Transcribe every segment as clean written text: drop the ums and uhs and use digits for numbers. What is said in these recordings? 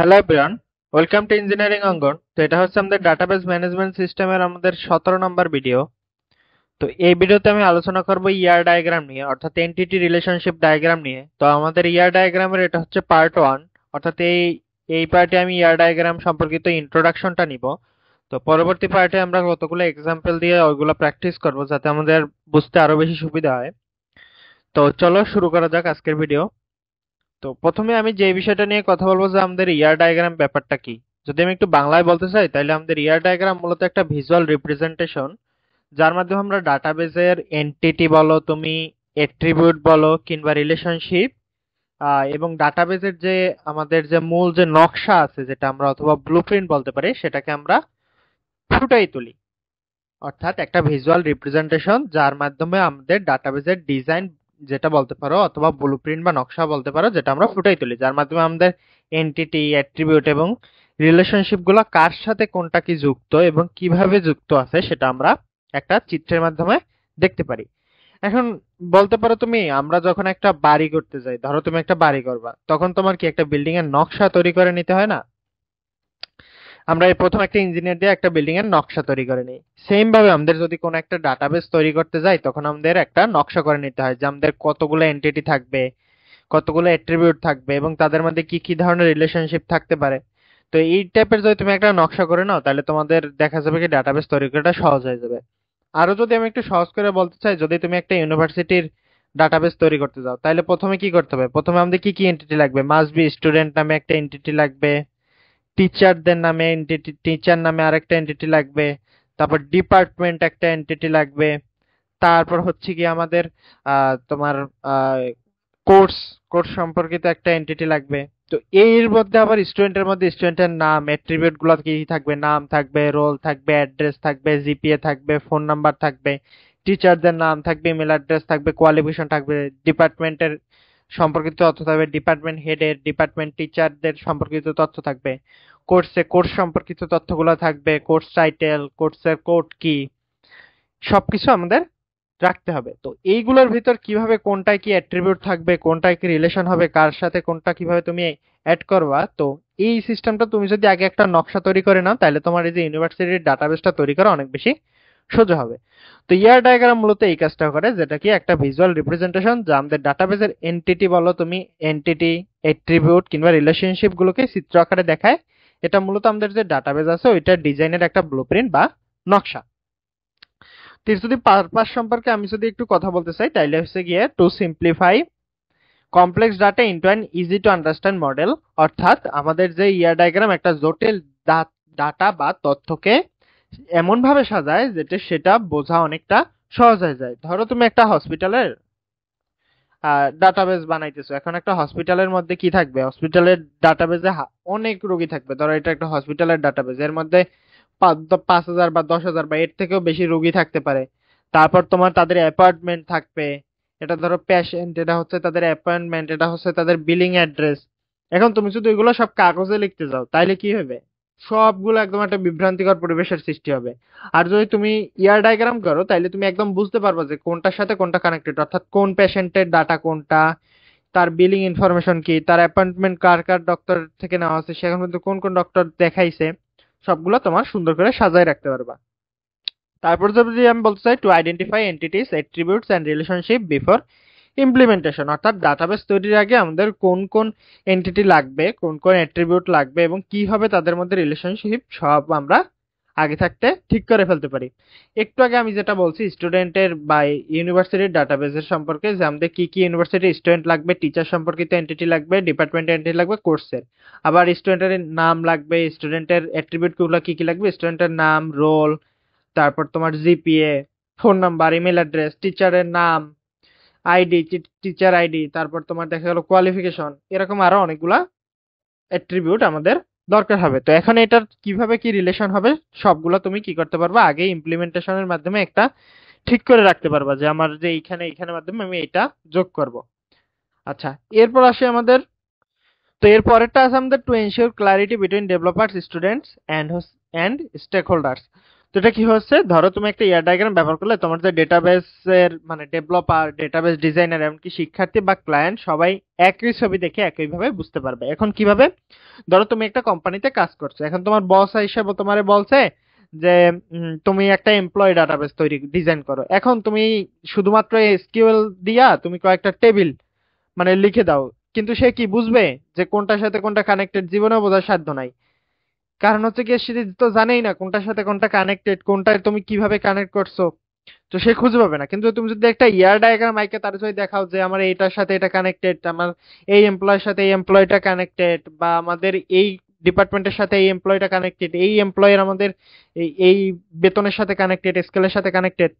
Hello everyone, welcome to engineering অঙ্গন। তো এটা হচ্ছে আমাদের ডাটাবেস ম্যানেজমেন্ট সিস্টেমের আমাদের 17 নম্বর ভিডিও। তো এই ভিডিওতে আমি আলোচনা করব ইয়ার ডায়াগ্রাম নিয়ে, অর্থাৎ এনটিটি রিলেশনশিপ ডায়াগ্রাম নিয়ে। তো আমাদের ইয়ার ডায়াগ্রামের এটা হচ্ছে পার্ট 1, অর্থাৎ এই পার্টে আমি ইয়ার ডায়াগ্রাম সম্পর্কিত ইন্ট্রোডাকশনটা নিব। তো পরবর্তী পার্টে আমরা কতগুলো এক্সাম্পল দিয়ে ওইগুলো প্র্যাকটিস করব যাতে আমাদের বুঝতে আরো বেশি সুবিধা হয়। তো চলো শুরু করা যাক আজকের ভিডিও। তো প্রথমে আমি যে বিষয়টা নিয়ে কথা বলবো যে আমাদের ইয়ার ডায়াগ্রাম ব্যাপারটা কি। যদি আমি একটু বাংলায় বলতে চাই তাহলে আমাদের ইয়ার ডায়াগ্রাম মূলত একটা ভিজুয়াল রিপ্রেজেন্টেশন, যার মাধ্যমে আমরা ডাটাবেজের এন্টিটি বলো তুমি, এট্রিবিউট বলো কিংবা রিলেশনশিপ, এবং ডাটাবেজের যে আমাদের যে মূল যে নকশা আছে যেটা আমরা অথবা ব্লুপ্রিন্ট বলতে পারি সেটাকে আমরা ফুটাই তুলি। অর্থাৎ একটা ভিজুয়াল রিপ্রেজেন্টেশন যার মাধ্যমে আমাদের ডাটাবেজের ডিজাইন যেটা বলতে পারো অথবা ব্লুপ্রিন্ট বা নকশা বলতে পারো, যেটা আমরা ফুটাই তুলি, যার মাধ্যমে আমাদের এন্টিটি, অ্যাট্রিবিউট এবং রিলেশনশিপ গুলো কার সাথে কোনটা কি যুক্ত এবং কিভাবে যুক্ত আছে সেটা আমরা একটা চিত্রের মাধ্যমে দেখতে পারি। এখন বলতে পারো তুমি, আমরা যখন একটা বাড়ি করতে যাই, ধরো তুমি একটা বাড়ি করবা, তখন তোমার কি একটা বিল্ডিং এর নকশা তৈরি করে নিতে হয় না? আমরা এই প্রথম একটা ইঞ্জিনিয়ার দিয়ে একটা বিল্ডিং এর নকশা তৈরি করে নিই। সেম ভাবে আমাদের যদি কোনো একটা ডাটাবেস তৈরি করতে যাই তখন আমাদের একটা নকশা করে নিতে হয় যে আমাদের কতগুলো এন্টিটি থাকবে, কতগুলো অ্যাট্রিবিউট থাকবে এবং তাদের মধ্যে কি কি ধরনের রিলেশনশিপ থাকতে পারে। তো এই টাইপের যদি তুমি একটা নকশা করে নাও তাহলে তোমাদের দেখা যাবে কি ডাটাবেস তৈরি করাটা সহজ হয়ে যাবে। আরো যদি আমি একটু সহজ করে বলতে চাই, যদি তুমি একটা ইউনিভার্সিটির ডাটাবেস তৈরি করতে যাও তাহলে প্রথমে কি করতে হবে? প্রথমে আমাদের কি কি এন্টিটি লাগবে? মাস্ট বি স্টুডেন্ট নামে একটা এন্টিটি লাগবে, টিচারদের নামে এন্টিটি, টিচার নামে আরেকটা এন্টিটি লাগবে, তারপর ডিপার্টমেন্ট একটা এন্টিটি লাগবে, তারপর হচ্ছে কি আমাদের তোমার কোর্স কোর্স সম্পর্কিত একটা এন্টিটি লাগবে। তো এর মধ্যে আবার স্টুডেন্টের মধ্যে স্টুডেন্টের নাম, অ্যাট্রিবিউট গুলো কি থাকবে? নাম থাকবে, রোল থাকবে, অ্যাড্রেস থাকবে, জিপিএ থাকবে, ফোন নাম্বার থাকবে, টিচারদের নাম থাকবে, ইমেল অ্যাড্রেস থাকবে, কোয়ালিফিকেশন থাকবে, ডিপার্টমেন্টের সম্পর্কিত তথ্য থাকবে, ডিপার্টমেন্ট হেডের, ডিপার্টমেন্ট টিচারদের সম্পর্কিত তথ্য থাকবে, কোর্স সম্পর্কিত তথ্যগুলো থাকবে, কোর্স টাইটেল, কোর্সের কোড কি, সবকিছু আমাদের রাখতে হবে। তো এইগুলোর ভিতর কিভাবে কোনটায় কি অ্যাট্রিবিউট থাকবে, কোনটায় কি রিলেশন হবে, কার সাথে কোনটা কিভাবে তুমি অ্যাড করবা, তো এই সিস্টেমটা তুমি যদি আগে একটা নকশা তৈরি করে নাও তাহলে তোমার এই যে ইউনিভার্সিটির ডাটাবেসটা তৈরি করা অনেক বেশি সোজা হবে। তো ইয়ার ডায়াগ্রাম মূলত এই কাজটা করে, যেটা কি একটা ভিজুয়াল রিপ্রেজেন্টেশন যা আমাদের ডাটাবেসের এন্টিটি বলো তুমি, এন্টিটি, অ্যাট্রিবিউট কিংবা রিলেশনশিপ গুলোকে চিত্র আকারে দেখায়। এটা মূলত আমাদের যে ডাটাবেস আছে ওইটার ডিজাইনের একটা ব্লুপ্রিন্ট বা নকশা। তো এর যদি পারপাস সম্পর্কে আমি যদি একটু কথা বলতে চাই তাইলে হচ্ছে গিয়ে two simplify complex data into an easy to understand model. অর্থাৎ আমাদের যে ইয়ার ডায়াগ্রাম একটা জটিল ডাটা বা তথ্যকে এমন ভাবে সাজায় যেটা সেটা বোঝা অনেকটা সহজ হয়ে যায়। ধরো তুমি একটা হসপিটালের ডাটাবেস বানাইতেছো, এখন একটা হসপিটালের মধ্যে কি থাকবে? হসপিটালের ডাটাবেসে অনেক রোগী থাকবে। ধরো এটা একটা হসপিটালের ডাটাবেস, এর মধ্যে 5,000 বা 10,000 বা এর থেকেও বেশি রোগী থাকতে পারে। তারপর তোমার তাদের অ্যাপয়েন্টমেন্ট থাকবে, এটা ধরো পেশেন্ট, এটা হচ্ছে তাদের অ্যাপয়েন্টমেন্ট, এটা হচ্ছে তাদের বিলিং অ্যাড্রেস। এখন তুমি যদি এগুলো সব কাগজে লিখতে যাও তাইলে কি হবে? সবগুলো একদম একটা বিভ্রান্তিকর পরিবেশের সৃষ্টি হবে। আর যদি তুমি ইয়ার ডায়াগ্রাম করো তাইলে তুমি একদম বুঝতে পারবে যে কোনটার সাথে কোনটা কানেক্টেড, অর্থাৎ কোন পেশেন্টের ডাটা কোনটা, তার বিলিং ইনফরমেশন কি, তার অ্যাপয়েন্টমেন্ট কার কার ডক্টর থেকে নেওয়া হচ্ছে, সেখান মধ্যে কোন কোন ডক্টর দেখাইছে, সবগুলো তোমার সুন্দর করে সাজায় রাখতে পারবা। তারপর যদি আমি বলতে চাই to identify entities, attributes and relationship before implementation, অর্থাৎ ডাটাবেস তৈরির আগে আমাদের কোন কোন এন্টিটি লাগবে, কোন কোন অ্যাট্রিবিউট লাগবে এবং কিভাবে তাদের মধ্যে রিলেশনশিপ, সব আমরা আগে থাকতে ঠিক করে ফেলতে পারি। একটু আগে আমি যেটা বলছি স্টুডেন্টের বা ইউনিভার্সিটির ডাটাবেসের সম্পর্কে, যে আমাদের কি কি ইউনিভার্সিটির স্টুডেন্ট লাগবে, টিচার সম্পর্কিত এন্টিটি লাগবে, ডিপার্টমেন্ট এন্টিটি লাগবে, কোর্সের, আবার স্টুডেন্টের নাম লাগবে, স্টুডেন্টের অ্যাট্রিবিউট গুলো কি কি লাগবে, স্টুডেন্টের নাম, রোল, তারপর তোমার GPA, phone number, email address, টিচারের নাম, আইডি, টিচার আইডি, তারপর তোমার দেখা গেল কোয়ালিফিকেশন, এরকম আরো অনেকগুলা অ্যাট্রিবিউট আমাদের দরকার হবে। তো এখন এটার কিভাবে কি রিলেশন হবে সবগুলো তুমি কি করতে পারবা, আগে ইমপ্লিমেন্টেশনের মাধ্যমে একটা ঠিক করে রাখতে পারবা যে আমার যে এইখানে এইখানের মাধ্যমে আমি এটা যোগ করব। আচ্ছা, এরপর আসে আমাদের, তো এর পরেরটা আছে আমাদের to ensure clarity between developers, students and stakeholders. তো এটা কি হচ্ছে, ধরো তুমি একটা ইয়ার ডায়াগ্রাম ব্যবহার করলে তোমার যে ডেটাবেসের মানে ডেভেলপার, ডেটাবেস ডিজাইনার, এমনকি শিক্ষার্থী বা ক্লায়েন্ট সবাই একই ছবি দেখে একইভাবে বুঝতে পারবে। এখন কিভাবে, ধরো তুমি একটা কোম্পানিতে কাজ করছো, এখন তোমার বস হিসেবে তোমারে বলছে যে তুমি একটা এমপ্লয়ি ডাটাবেস তৈরি ডিজাইন করো। এখন তুমি শুধুমাত্র এসকিউএল দিয়া তুমি কয়েকটা টেবিল মানে লিখে দাও, কিন্তু সে কি বুঝবে যে কোনটার সাথে কোনটা কানেক্টেড? জীবনেও বোঝার সাধ্য নাই। কারণ হচ্ছে কি, সে তো জানেই না কোনটার সাথে কোনটা কানেক্টেড, কোনটায় তুমি কিভাবে কানেক্ট করছো। তো সে খুঁজে পাবে না। কিন্তু তুমি যদি একটা ইয়ার ডায়াগ্রাম আইকে তার যদি দেখাও যে আমার এইটার সাথে এটা কানেক্টেড, আমার এই এমপ্লয়ের সাথে এই এমপ্লয়টা কানেক্টেড, বা আমাদের এই ডিপার্টমেন্টের সাথে এই এমপ্লয়টা কানেক্টেড, এই এমপ্লয়ের আমাদের এই বেতনের সাথে কানেক্টেড, স্কেলের সাথে কানেক্টেড,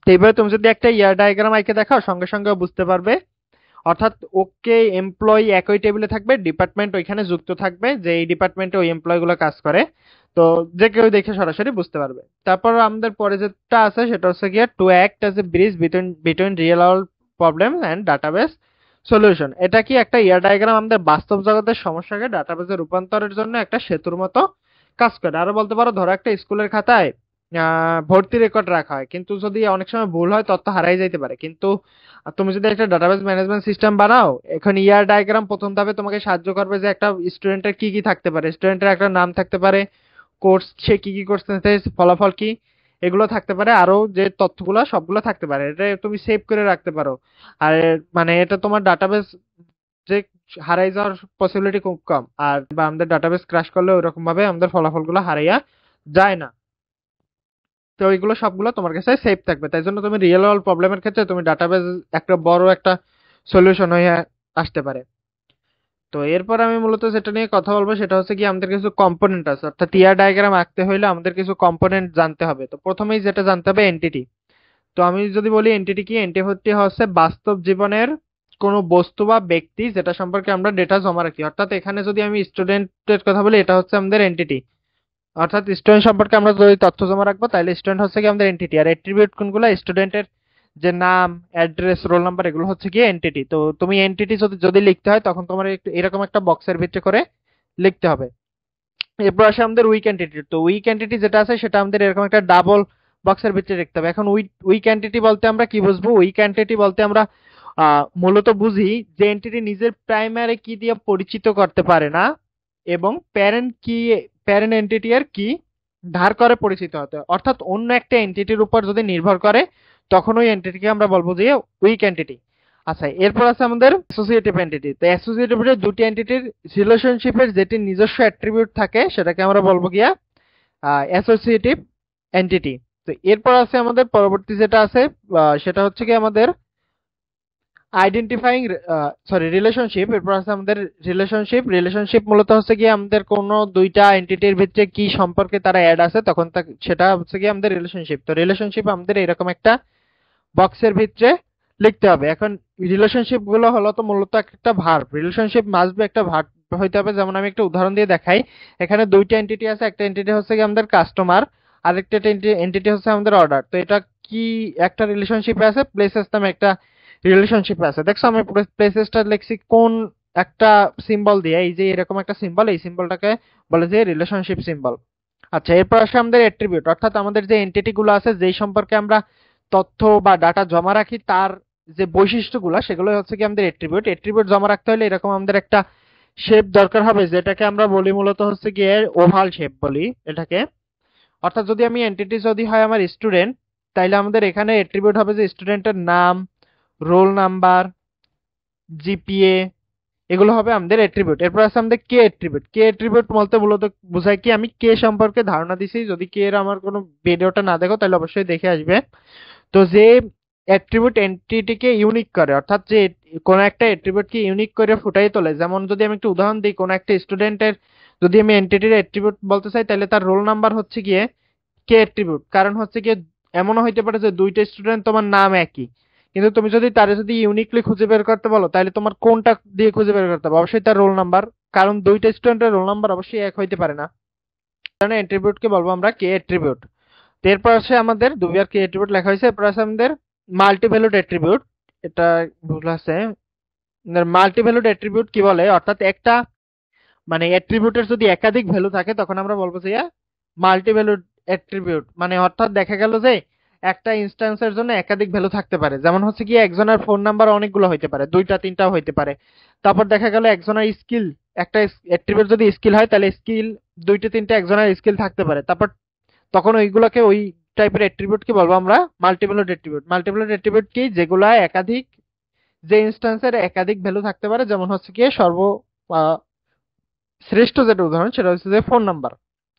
তো এইভাবে তুমি যদি একটা ইয়ার ডায়াগ্রাম আইকে দেখাও সঙ্গে সঙ্গে ও বুঝতে পারবে। অর্থাৎ ওকে এমপ্লয়ি একই টেবিলে থাকবে, ডিপার্টমেন্ট ওইখানে যুক্ত থাকবে যে এই ডিপার্টমেন্টে ওই এমপ্লয় গুলো কাজ করে। তো যে কেউ দেখে সরাসরি বুঝতে পারবে। তারপর আমাদের পরে যেটা আছে সেটা হচ্ছে গিয়ে to act as a bridge between real world problem and database solution. এটা কি একটা ইয়ার ডায়াগ্রাম আমাদের বাস্তব জগতের সমস্যাকে ডাটাবেসে রূপান্তরের জন্য একটা সেতুর মতো কাজ করে। আরো বলতে পারো, ধরো একটা স্কুলের খাতায় ভর্তি রেকর্ড রাখা হয়, কিন্তু যদি অনেক সময় ভুল হয় তথ্য হারাই যাইতে পারে। কিন্তু তুমি যদি একটা ডাটাবেস ম্যানেজমেন্ট সিস্টেম বানাও, এখন ইয়ার ডায়াগ্রাম প্রথম ধাপে তোমাকে সাহায্য করবে যে একটা স্টুডেন্টের কি কি থাকতে পারে। স্টুডেন্টের একটা নাম থাকতে পারে, কোর্স সে কি কি করছে, ফলাফল কি, এগুলো থাকতে পারে, আরো যে তথ্যগুলো সবগুলো থাকতে পারে। এটা তুমি সেভ করে রাখতে পারো। আর মানে এটা তোমার ডাটাবেস যে হারাই যাওয়ার পসিবিলিটি খুব কম। আর বা আমাদের ডাটাবেস ক্র্যাশ করলে ওইরকম ভাবে আমাদের ফলাফলগুলো হারাইয়া যায় না। তো ওইগুলো সবগুলো তোমার কাছে সেভ থাকবে। তাই জন্য তুমি রিয়েল ওয়ার্ল্ড প্রবলেমের ক্ষেত্রে তুমি ডাটাবেস একটা বড় একটা সলিউশন হয়ে আসতে পারে। তো এরপর আমি মূলত যেটা নিয়ে কথা বলবো সেটা হচ্ছে কি, আমাদের কিছু কম্পোনেন্ট আছে। অর্থাৎ টিআর ডায়াগ্রাম আঁকতে হলে আমাদের কিছু কম্পোনেন্ট জানতে হবে। তো প্রথমেই যেটা জানতে হবে এন্টিটি। তো আমি যদি বলি এন্টিটি কি, এন্টিটি হচ্ছে বাস্তব জীবনের কোনো বস্তু বা ব্যক্তি যেটা সম্পর্কে আমরা ডেটা জমা রাখি। অর্থাৎ এখানে যদি আমি স্টুডেন্টের কথা বলি, এটা হচ্ছে আমাদের এন্টিটি। অর্থাৎ স্টুডেন্ট সম্পর্কে আমরা যদি তথ্য জমা রাখবো তাহলে স্টুডেন্ট হচ্ছে কি আমাদের এন্টিটি। আর অ্যাট্রিবিউট কোনগুলো, স্টুডেন্টের যে নাম, অ্যাড্রেস, রোল নাম্বার, এগুলো হচ্ছে কি এন্টিটি। তো তুমি এন্টিটি যদি যদি লিখতে হয় তখন তোমার একটু এরকম একটা বক্সের ভিতরে করে লিখতে হবে। এরপর আসে আমাদের উইক এন্টিটি। তো উইক এন্টিটি যেটা আছে সেটা আমাদের এরকম একটা ডাবল বক্সের ভিতরে লিখতে হবে। এখন উইক এন্টিটি বলতে আমরা কি বুঝবো? উইক এন্টিটি বলতে আমরা মূলত বুঝি যে এন্টিটি নিজের প্রাইমারি কি দিয়ে পরিচিত করতে পারে না, এবং প্যারেন্ট এন্টিটি এর কি ধার করে পরিচিত হতে হয়। অর্থাৎ অন্য একটা এন্টিটির উপর যদি নির্ভর করে তখন ওই এন্টিটিকে আমরা বলবো যে উইক এন্টিটি। আচ্ছা, এরপর আছে আমাদের অ্যাসোসিয়েটিভ এন্টিটি। তো অ্যাসোসিয়েটিভ দুটি এন্টিটির রিলেশনশিপের যেটি নিজস্ব অ্যাট্রিবিউট থাকে সেটাকে আমরা বলবো গিয়া অ্যাসোসিয়েটিভ এন্টিটি। তো এরপর আছে আমাদের পরবর্তী যেটা আছে সেটা হচ্ছে কি আমাদের আইডেন্টিফাইং রিলেশনশিপ। এরপর আছে আমাদের রিলেশনশিপ মূলত হচ্ছে কি আমাদের কোনো দুইটা এন্টিটির ভিতরে কি সম্পর্কে তারা অ্যাড আছে তখন সেটা হচ্ছে কি আমাদের রিলেশনশিপ। তো রিলেশনশিপ আমাদের এরকম একটা বক্সের ভিতরে লিখতে হবে। এখন রিলেশনশিপ গুলো হলো তো মূলত একটা ভার্ব। রিলেশনশিপ মাস্ট বি একটা ভার্ব হইতে হবে। যেমন আমি একটা উদাহরণ দিয়ে দেখাই। এখানে দুইটা এন্টিটি আছে, একটা এন্টিটি হচ্ছে কি আমাদের কাস্টমার, আরেকটা এন্টিটি হচ্ছে আমাদের অর্ডার। তো এটা কি একটা রিলেশনশিপে আছে? প্লেসেস নামে একটা রিলেশনশিপে আছে। দেখছো আমি প্লেসেসটা লিখছি কোন একটা সিম্বল দিয়ে, এই যে এরকম একটা সিম্বল, এই সিম্বলটাকে বলে যে রিলেশনশিপ সিম্বল। আচ্ছা, এরপর আসে আমাদের অ্যাট্রিবিউট। অর্থাৎ আমাদের যে এন্টিটি গুলো আছে যেই সম্পর্কে আমরা তথ্য বা ডাটা জমা রাখি তার যে বৈশিষ্ট্যগুলো সেগুলো হচ্ছে কি আমাদের অ্যাট্রিবিউট। অ্যাট্রিবিউট জমা রাখতে হলে এরকম আমাদের একটা শেপ দরকার হবে, যেটাকে আমরা বলি মূলত হচ্ছে গিয়ে ওভাল শেপ বলি এটাকে। অর্থাৎ যদি আমি এন্টিটি যদি হয় আমার স্টুডেন্ট, তাইলে আমাদের এখানে অ্যাট্রিবিউট হবে যে স্টুডেন্টের নাম, রোল নাম্বার, জিপিএ, এগুলো হবে আমাদের অ্যাট্রিবিউট। এরপর আছে আমাদের কে অ্যাট্রিবিউট বলতে মূলত বোঝায় কি, আমি কে সম্পর্কে ধারণা দিছি। যদি কে এর আমার কোনো ভিডিওটা না দেখো তাহলে অবশ্যই দেখে আসবে। তো যে অ্যাট্রিবিউট এন্টিটিকে ইউনিক করে, অর্থাৎ যে কোনো একটা অ্যাট্রিবিউটকে ইউনিক করে ফুটাই তোলে। যেমন যদি আমি একটা উদাহরণ দিই, কোনো একটা স্টুডেন্টের যদি আমি এন্টিটির অ্যাট্রিবিউট বলতে চাই তাহলে তার রোল নাম্বার হচ্ছে গিয়ে কে অ্যাট্রিবিউট। কারণ হচ্ছে গিয়ে এমনও হইতে পারে যে দুইটা স্টুডেন্ট তোমার নাম একই, কিন্তু তুমি যদি তারে যদি ইউনিকলি খুঁজে বের করতে বলো তাহলে তোমার কোনটা দিয়ে খুঁজে বের করতে হবে? অবশ্যই তার রোল নাম্বার। কারণ দুইটা স্টুডেন্টের রোল নাম্বার অবশ্যই এক হইতে পারে না। কারণ অ্যাট্রিবিউটকে বলবো আমরা কে অ্যাট্রিবিউট। এরপর আছে আমাদের দুইবার কে অ্যাট্রিবিউট লেখা হয়েছে। এরপর আছে আমাদের মাল্টি ভ্যালুড অ্যাট্রিবিউট। এটা ভুল আছে। মাল্টি ভ্যালুড অ্যাট্রিবিউট কি বলে, অর্থাৎ একটা মানে অ্যাট্রিবিউটের যদি একাধিক ভ্যালু থাকে তখন আমরা বলবো যে মাল্টি ভ্যালুড অ্যাট্রিবিউট, মানে অর্থাৎ দেখা গেল যে একটা ইনস্ট্যান্সের জন্য একাধিক ভ্যালু থাকতে পারে, যেমন হচ্ছে কি একজনের ফোন নাম্বার অনেকগুলো হইতে পারে, দুইটা তিনটাও হইতে পারে। তারপর দেখা গেল একজনের স্কিল, একটা অ্যাট্রিবিউট যদি স্কিল হয় তাহলে স্কিল দুইটা তিনটা একজনের স্কিল থাকতে পারে। তারপর তখন ওইগুলোকে ওই টাইপের অ্যাট্রিবিউট কি বলবো আমরা? Multiple attribute. মাল্টিপল অ্যাট্রিবিউট কি? যেগুলা একাধিক, যে ইনস্ট্যান্সের একাধিক ভ্যালু থাকতে পারে, যেমন হচ্ছে কি আহ, শ্রেষ্ঠ যেটা উদাহরণ সেটা হচ্ছে যে ফোন নাম্বার,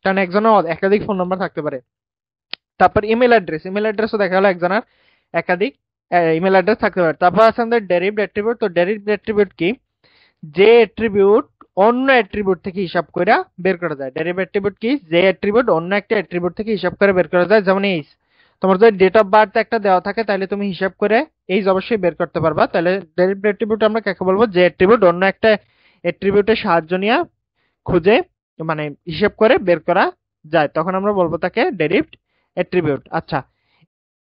কারণ একজনের একাধিক ফোন নাম্বার থাকতে পারে। তারপর ইমেল অ্যাড্রেস, ইমেল অ্যাড্রেসও দেখা গেলো একজনের একাধিক ইমেল অ্যাড্রেস থাকতে পারে। তারপর আছে আমাদের ডেরিভড অ্যাট্রিবিউট। তো ডেরিভড অ্যাট্রিবিউট কি? যে অ্যাট্রিবিউট অন্য অ্যাট্রিবিউট থেকে হিসাব করে বের করা যায়। ডেরিভড অ্যাট্রিবিউট কি? যে অ্যাট্রিবিউট অন্য একটা অ্যাট্রিবিউট থেকে হিসাব করে বের করা যায়। যেমন এইজ, তোমার যদি ডেট অফ বার্থ একটা দেওয়া থাকে তাহলে তুমি হিসাব করে এইজ অবশ্যই বের করতে পারবা। তাহলে ডেরিভড অ্যাট্রিবিউট আমরা কাকে বলবো? যে অ্যাট্রিবিউট অন্য একটা অ্যাট্রিবিউটের সাহায্য নিয়ে খুঁজে, মানে হিসাব করে বের করা যায়, তখন আমরা বলবো তাকে ডেরিভড অ্যাট্রিবিউট। আচ্ছা,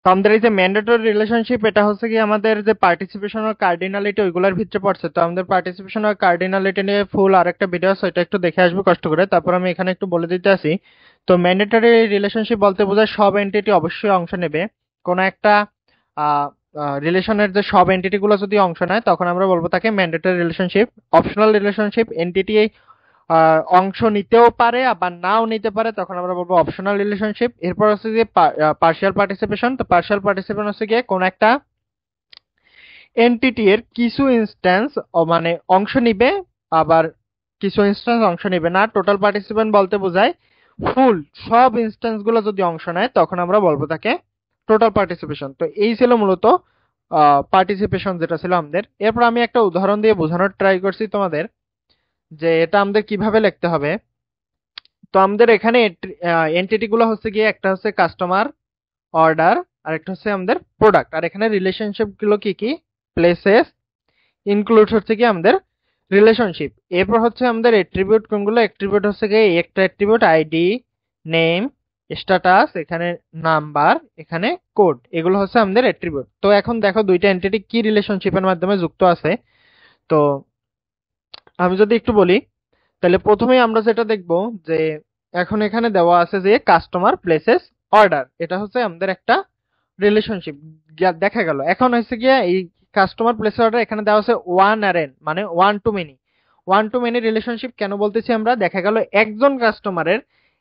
তো আমাদের এই যে ম্যান্ডেটরি রিলেশনশিপ, এটা হচ্ছে কি আমাদের যে পার্টিসিপেশন আর কার্ডিনালিটি ওইগুলোর ভিতরে পড়ছে। তো আমাদের পার্টিসিপেশন আর কার্ডিনালিটি নিয়ে ফুল আরেকটা ভিডিও আছে, ওইটা একটু দেখে আসবো কষ্ট করে। তারপর আমি এখানে একটু বলে দিতে আসি। তো ম্যান্ডেটরি রিলেশনশিপ বলতে বোঝায় সব এন্টিটি অবশ্যই অংশ নেবে। কোনো একটা রিলেশনের যে সব এন্টিটি গুলো যদি অংশ নেয় তখন আমরা বলবো তাকে mandatory relationship. Optional relationship, entity অংশ নিতেও পারে আবার নাও নিতে পারে, তখন আমরা বলবো অপশনাল রিলেশনশিপ। এরপর হচ্ছে যে পার্শিয়াল পার্টিসিপেশন। তো পার্শিয়াল পার্টিসিপেশন হচ্ছে গিয়ে কোন একটা এন্টিটি এর কিছু ইনস্ট্যান্স মানে অংশ নিবে, আবার কিছু ইনস্ট্যান্স অংশ নিবে না। টোটাল পার্টিসিপেন্ট বলতে বোঝায় ফুল সব ইনস্ট্যান্স গুলো যদি অংশ নেয় তখন আমরা বলবো তাকে টোটাল পার্টিসিপেশন। তো এই ছিল মূলত পার্টিসিপেশন যেটা ছিল আমাদের। এরপর আমি একটা উদাহরণ দিয়ে বোঝানোর ট্রাই করছি তোমাদের যে এটা আমাদের কিভাবে লিখতে হবে। তো আমাদের এখানে এন্টিটি গুলো হচ্ছে গিয়ে একটা হচ্ছে কাস্টমার, অর্ডার, আর একটা হচ্ছে আমাদের প্রোডাক্ট। আর এখানে রিলেশনশিপ গুলো কি কি? প্লেসেস, ইনক্লুড হচ্ছে কি আমাদের রিলেশনশিপ। এরপর হচ্ছে আমাদের এট্রিবিউট কোনগুলো? এট্রিবিউট হচ্ছে গিয়ে একটা এট্রিবিউট আইডি, নেম, স্ট্যাটাস, এখানে নাম্বার, এখানে কোড, এগুলো হচ্ছে আমাদের এট্রিবিউট। তো এখন দেখো দুইটা এন্টিটি কি রিলেশনশিপের মাধ্যমে যুক্ত আছে। তো আমি যদি একটু বলি, তাহলে প্রথমেই আমরা যেটা দেখব যে এখন এখানে দেওয়া আছে যে কাস্টমার প্লেসেস অর্ডার, এটা হচ্ছে আমাদের একটা রিলেশনশিপ দেখা গেল। এখন হচ্ছে গিয়ে এই কাস্টমার প্লেসেস অর্ডার এখানে দেওয়া আছে ওয়ান আর এন, মানে one to many. One to many relationship কেন বলতেছি আমরা? দেখা গেল একজন কাস্টমারের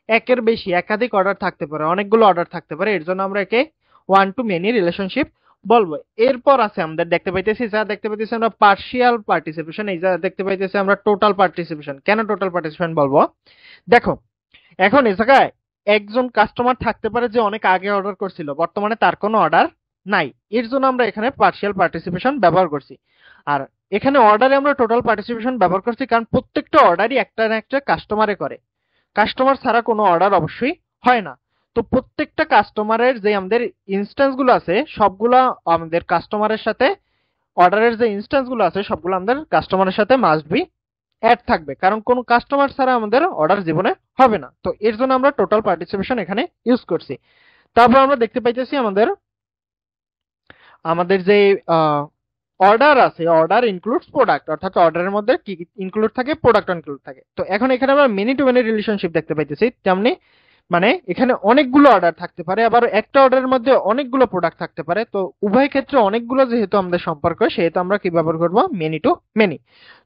একের বেশি একাধিক অর্ডার থাকতে পারে, অনেকগুলো অর্ডার থাকতে পারে, এর জন্য আমরা একে ওয়ান টু মেনি রিলেশনশিপ বলবো। এরপর আছে আমাদের দেখতে পাইতেছি আমরা পার্শিয়াল পার্টিসিপেশন, এই যা দেখতে পাইতেছি আমরা টোটাল পার্টিসিপেশন। কেন টোটাল পার্টিসিপেশন বলবো? দেখো এখন এই জায়গায় একজন কাস্টমার থাকতে পারে যে অনেক আগে অর্ডার করছিল, বর্তমানে তার কোনো অর্ডার নাই, এর জন্য আমরা এখানে পার্শিয়াল পার্টিসিপেশন ব্যবহার করছি। আর এখানে অর্ডারে আমরা টোটাল পার্টিসিপেশন ব্যবহার করছি কারণ প্রত্যেকটা অর্ডারই একটা না একটা কাস্টমারে করে, কাস্টমার ছাড়া কোনো অর্ডার অবশ্যই হয় না। তো প্রত্যেকটা কাস্টমারের যে আমাদের ইনস্ট্যান্স গুলো আছে সবগুলা আমাদের কাস্টমারের সাথে, অর্ডারের যে ইনস্ট্যান্স গুলো আছে সবগুলো আমাদের কাস্টমারের সাথে মাস্ট বি অ্যাড থাকবে, কারণ কোনো কাস্টমার ছাড়া আমাদের অর্ডার জীবনে হবে না। তো এর জন্য আমরা টোটাল পার্টিসিপেশন এখানে ইউজ করছি। তারপর আমরা দেখতে পাইতেছি আমাদের আমাদের যে অর্ডার আছে, অর্ডার ইনক্লুডস প্রোডাক্ট, অর্থাৎ অর্ডারের মধ্যে কি ইনক্লুড থাকে? প্রোডাক্ট ইনক্লুড থাকে। তো এখন এখানে আমরা মেনি টু মেনি রিলেশনশিপ দেখতে পাইতেছি, তেমনি মানে এখানে অনেকগুলো অর্ডার থাকতে পারে, আবার একটা অর্ডারের মধ্যে অনেকগুলো প্রোডাক্ট থাকতে পারে। তো উভয় ক্ষেত্রে অনেকগুলো যেহেতু আমাদের সম্পর্ক, সেহেতু আমরা কি ব্যবহার করব? Many two many.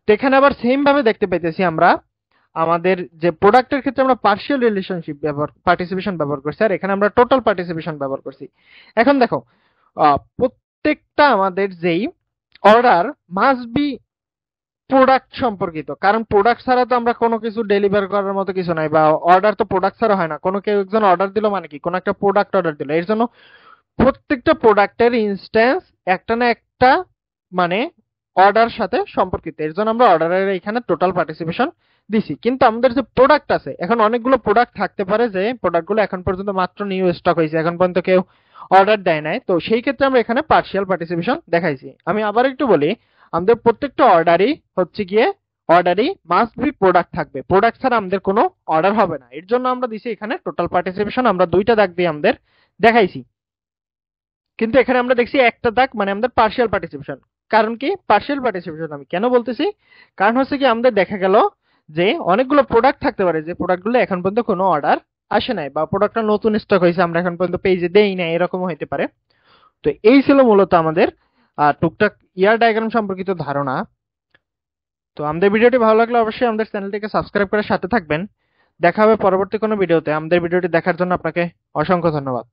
তো এখানে আবার সেম ভাবে দেখতে পাইতেছি আমরা আমাদের যে প্রোডাক্টের ক্ষেত্রে আমরা পার্শিয়াল রিলেশনশিপ পার্টিসিপেশন ব্যবহার করছি, আর এখানে আমরা টোটাল পার্টিসিপেশন ব্যবহার করছি। এখন দেখো প্রত্যেকটা আমাদের যেই অর্ডার মাস্ট বি প্রোডাক্ট সম্পর্কিত, কারণ প্রোডাক্ট ছাড়া তো আমরা কোনো কিছু ডেলিভার করার মতো কিছু নাই, বা অর্ডার তো প্রোডাক্ট ছাড়া হয় না। কোনো কেউ একজন অর্ডার দিল মানে কি? কোনো একটা প্রোডাক্ট অর্ডার দিল, এর জন্য প্রত্যেকটা প্রোডাক্টের ইনস্ট্যান্স একটা না একটা মানে অর্ডার সাথে সম্পর্কিত, এর জন্য আমরা অর্ডারের এখানে টোটাল পার্টিসিপেশন দিছি। কিন্তু আমাদের যে প্রোডাক্ট আছে, এখন অনেকগুলো প্রোডাক্ট থাকতে পারে যে প্রোডাক্টগুলো এখন পর্যন্ত মাত্র নিউ স্টক হয়েছে, এখন পর্যন্ত কেউ অর্ডার দেয় নাই, তো সেই ক্ষেত্রে আমরা এখানে পার্শিয়াল পার্টিসিপেশন দেখাইছি। আমি আবার একটু বলি, আমাদের প্রত্যেকটা অর্ডারই হচ্ছে গিয়ে অর্ডারই মাস্ট বি প্রোডাক্ট থাকবে, প্রোডাক্ট ছাড়া আমাদের কোনো অর্ডার হবে না, এর জন্য আমরা দিছি এখানে টোটাল পার্টিসিপেশন, আমরা দুইটা দাগ দিয়ে আমাদের দেখাইছি। কিন্তু এখানে আমরা দেখছি একটা দাগ, মানে আমাদের পার্শিয়াল পার্টিসিপেশন। কারণ কি পার্শিয়াল পার্টিসিপেশন আমি কেন বলতেছি? কারণ হচ্ছে কি আমাদের দেখা গেল যে অনেকগুলো প্রোডাক্ট থাকতে পারে যে প্রোডাক্টগুলো এখন পর্যন্ত কোনো অর্ডার আসে নাই বা প্রোডাক্টটা নতুন স্টক হয়েছে আমরা এখন পর্যন্ত পেজে দেই নাই, এরকমও হতে পারে। তো এই ছিল মূলত আমাদের টুকটাক ইয়ার ডায়াগ্রাম সম্পর্কিত ধারণা। তো আমাদের ভিডিওটি ভালো লাগলে অবশ্যই আমাদের চ্যানেলটিকে সাবস্ক্রাইব করে সাথে থাকবেন। দেখা হবে পরবর্তী কোনো ভিডিওতে। আমাদের ভিডিওটি দেখার জন্য আপনাকে অসংখ্য ধন্যবাদ।